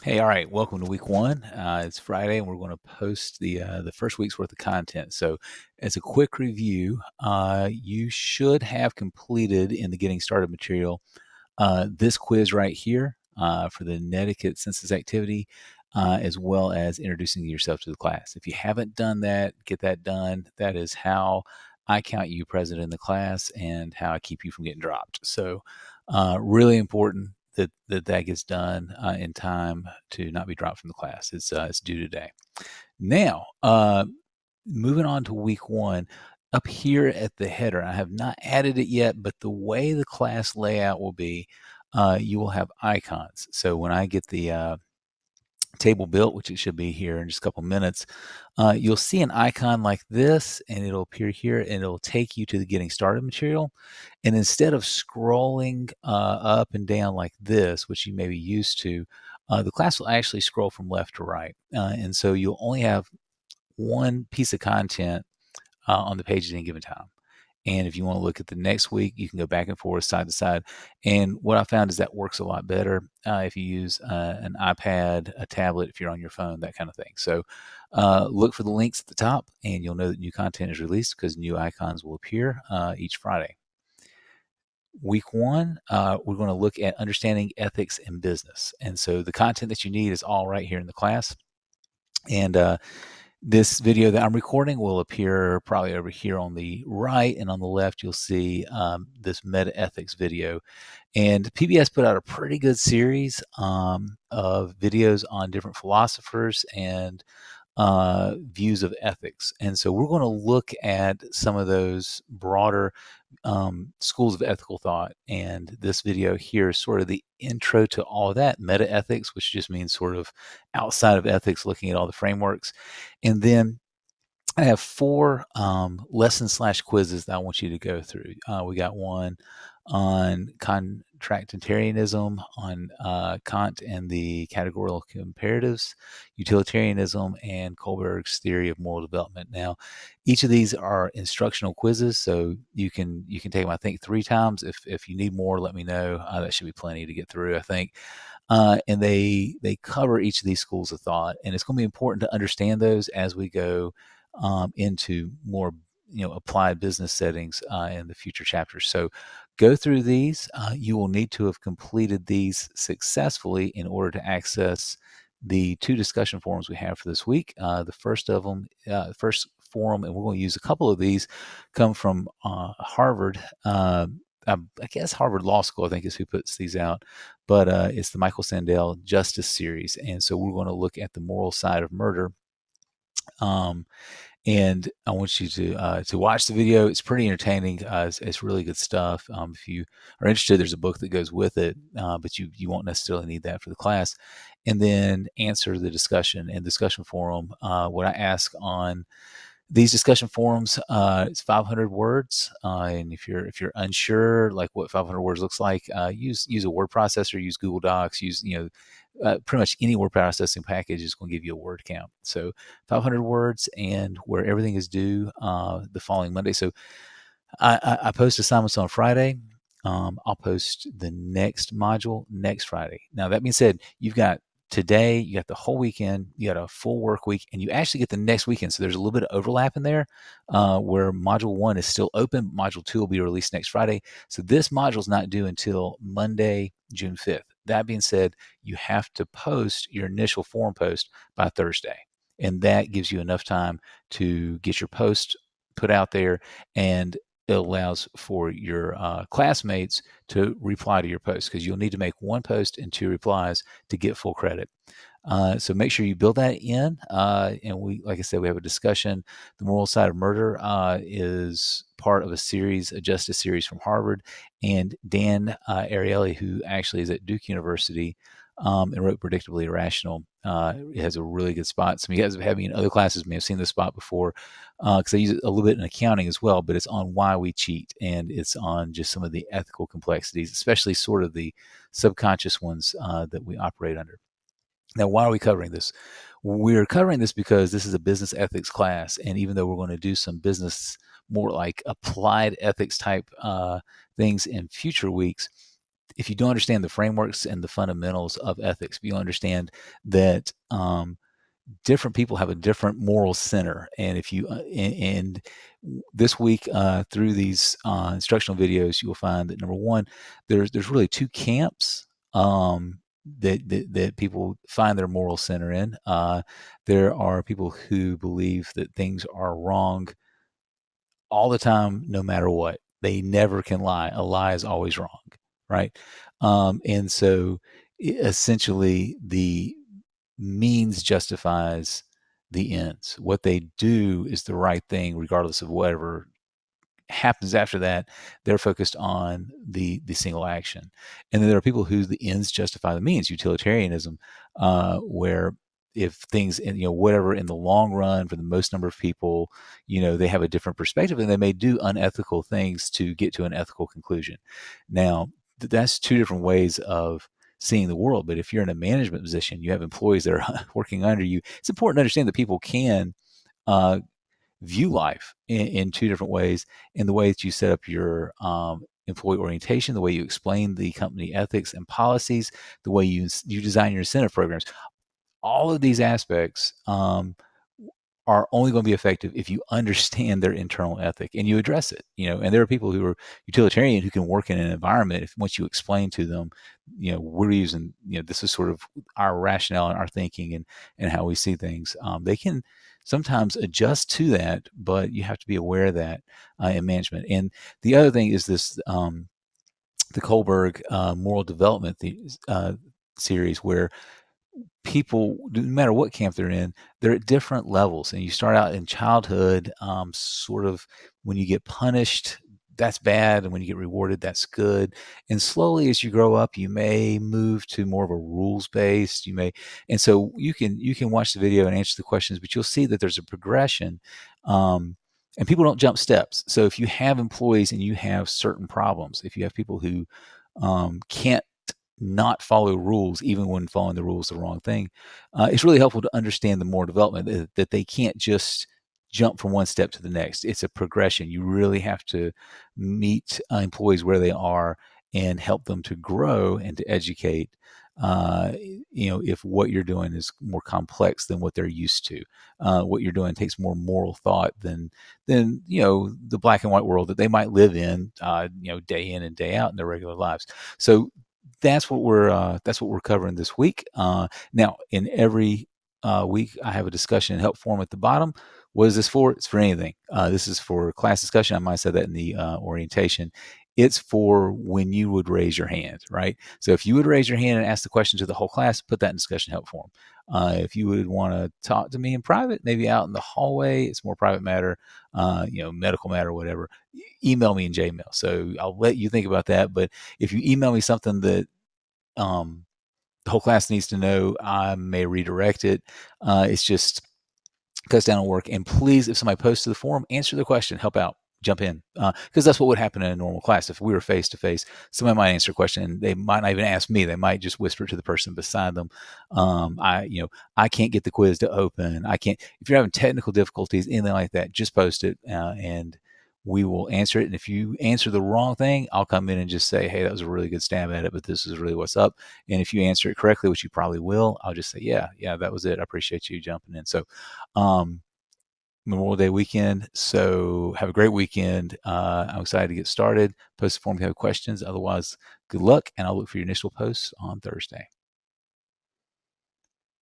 Hey, all right. Welcome to week one. It's Friday, and we're going to post the first week's worth of content. So, as a quick review, you should have completed in the Getting Started material this quiz right here for the Netiquette Census Activity, as well as introducing yourself to the class. If you haven't done that, get that done. That is how I count you present in the class and how I keep you from getting dropped. So, really important that gets done in time to not be dropped from the class. It's due today. Now, moving on to week one, up here at the header, I have not added it yet, but the way the class layout will be, you will have icons. So when I get the table built, which it should be here in just a couple minutes, you'll see an icon like this, and it'll appear here, and it'll take you to the Getting Started material. And instead of scrolling up and down like this, which you may be used to, the class will actually scroll from left to right. And so you'll only have one piece of content on the page at any given time. And if you want to look at the next week, you can go back and forth, side to side. And what I found is that works a lot better if you use an iPad, a tablet, if you're on your phone, that kind of thing. So look for the links at the top, and you'll know that new content is released because new icons will appear each Friday. Week one, we're going to look at understanding ethics in business. And so the content that you need is all right here in the class. And this video that I'm recording will appear probably over here on the right, and on the left you'll see this meta ethics video. And PBS put out a pretty good series of videos on different philosophers and views of ethics. And so we're going to look at some of those broader schools of ethical thought. And this video here is sort of the intro to all of that, meta ethics, which just means sort of outside of ethics, looking at all the frameworks. And then I have four lessons/quizzes that I want you to go through. We got one on contractarianism, on Kant and the categorical imperatives, utilitarianism, and Kohlberg's theory of moral development. Now, each of these are instructional quizzes, so you can take them, I think, 3 times. If you need more, let me know. That should be plenty to get through, I think. And they cover each of these schools of thought, and it's going to be important to understand those as we go into more applied business settings in the future chapters. So go through these. You will need to have completed these successfully in order to access the 2 discussion forums we have for this week. The first of them, the first forum, and we're going to use a couple of these, come from Harvard. I guess Harvard Law School, I think, is who puts these out, but it's the Michael Sandel Justice Series. And so we're going to look at the moral side of murder. And I want you to watch the video. It's pretty entertaining. It's really good stuff. If you are interested, there's a book that goes with it, but you won't necessarily need that for the class. And then answer the discussion and discussion forum. What I ask on these discussion forums, it's 500 words. And if you're unsure like what 500 words looks like, use a word processor, use Google Docs, use pretty much any word processing package is going to give you a word count. So 500 words, and where everything is due the following Monday. So I post assignments on Friday. I'll post the next module next Friday. Now, that being said, you've got today, you got the whole weekend, you got a full work week, and you actually get the next weekend. So there's a little bit of overlap in there where module 1 is still open. Module 2 will be released next Friday. So this module is not due until Monday, June 5th. That being said, you have to post your initial forum post by Thursday. And that gives you enough time to get your post put out there, and it allows for your classmates to reply to your post, because you'll need to make 1 post and 2 replies to get full credit. So make sure you build that in. And we, like I said, we have a discussion. The moral side of murder is part of a series, a justice series from Harvard. And Dan Ariely, who actually is at Duke University and wrote Predictably Irrational, it has a really good spot. Some of you guys have had me in other classes may have seen this spot before, because I use it a little bit in accounting as well, but it's on why we cheat, and it's on just some of the ethical complexities, especially sort of the subconscious ones that we operate under. Now, why are we covering this? We're covering this because this is a business ethics class, and even though we're going to do some business, more like applied ethics type things in future weeks, if you don't understand the frameworks and the fundamentals of ethics, if you understand that different people have a different moral center, and if you and this week through these instructional videos, you will find that number one, there's really two camps that people find their moral center in. There are people who believe that things are wrong all the time, no matter what. They never can lie. A lie is always wrong, right? And so essentially the means justifies the ends. What they do is the right thing, regardless of whatever happens after that. They're focused on the single action. And then there are people who the ends justify the means, utilitarianism, where if things in, whatever in the long run for the most number of people, they have a different perspective and they may do unethical things to get to an ethical conclusion. Now, that's two different ways of seeing the world. But if you're in a management position, you have employees that are working under you, it's important to understand that people can view life in two different ways, in the way that you set up your employee orientation, the way you explain the company ethics and policies, the way you design your incentive programs. All of these aspects are only going to be effective if you understand their internal ethic and you address it. And there are people who are utilitarian who can work in an environment if once you explain to them, we're using, this is sort of our rationale and our thinking and how we see things. They can sometimes adjust to that, but you have to be aware of that in management. And the other thing is this, the Kohlberg moral development series, where people, no matter what camp they're in, they're at different levels. And you start out in childhood, sort of when you get punished, that's bad. And when you get rewarded, that's good. And slowly as you grow up, you may move to more of a rules-based, and so you can watch the video and answer the questions, but you'll see that there's a progression. And people don't jump steps. So if you have employees and you have certain problems, if you have people who can't not follow rules, even when following the rules the wrong thing, it's really helpful to understand the moral development, that they can't just jump from one step to the next. It's a progression. You really have to meet employees where they are and help them to grow and to educate. If what you're doing is more complex than what they're used to, what you're doing takes more moral thought than the black and white world that they might live in, day in and day out in their regular lives. So that's what we're covering this week. Now, in every week, I have a discussion and help form at the bottom. What is this for? It's for anything. This is for class discussion. I might have said that in the orientation. It's for when you would raise your hand, right? So if you would raise your hand and ask the question to the whole class, put that in discussion help form. If you would want to talk to me in private, maybe out in the hallway, it's more private matter, medical matter, whatever, email me in Jmail. So I'll let you think about that. But if you email me something that the whole class needs to know, I may redirect it. It's just cuts down on work. And please, if somebody posts to the forum, answer the question, help out, jump in, because that's what would happen in a normal class. If we were face to face, somebody might answer a question and they might not even ask me. They might just whisper to the person beside them. I can't get the quiz to open. I can't. If you're having technical difficulties, anything like that, just post it and we will answer it. And if you answer the wrong thing, I'll come in and just say, hey, that was a really good stab at it, but this is really what's up. And if you answer it correctly, which you probably will, I'll just say, yeah, that was it. I appreciate you jumping in. So, Memorial Day weekend. So have a great weekend. I'm excited to get started. Post the form if you have questions. Otherwise, good luck, and I'll look for your initial posts on Thursday.